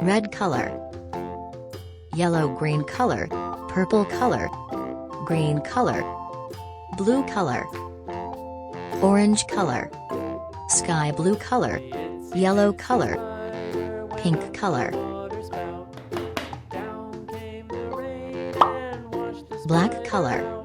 red color, yellow green color, purple color, green color, blue color, orange color, sky blue color, yellow color, pink color, black color,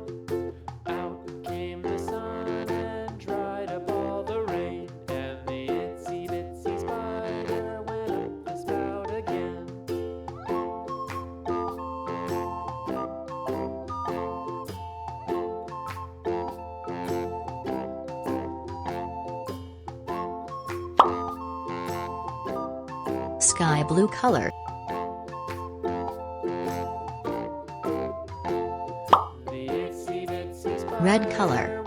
sky blue color, red color,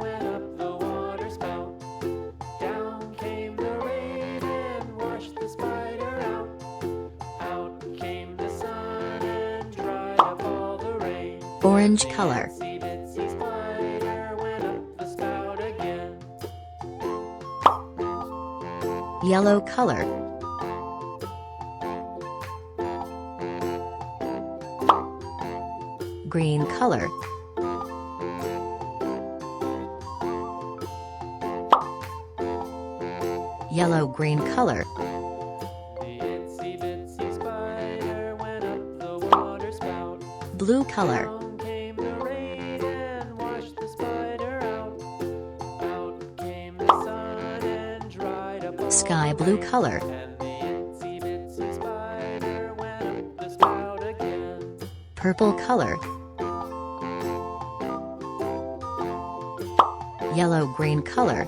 orange color, yellow color, green color, yellow green color, blue color, sky blue color, purple color, yellow green color,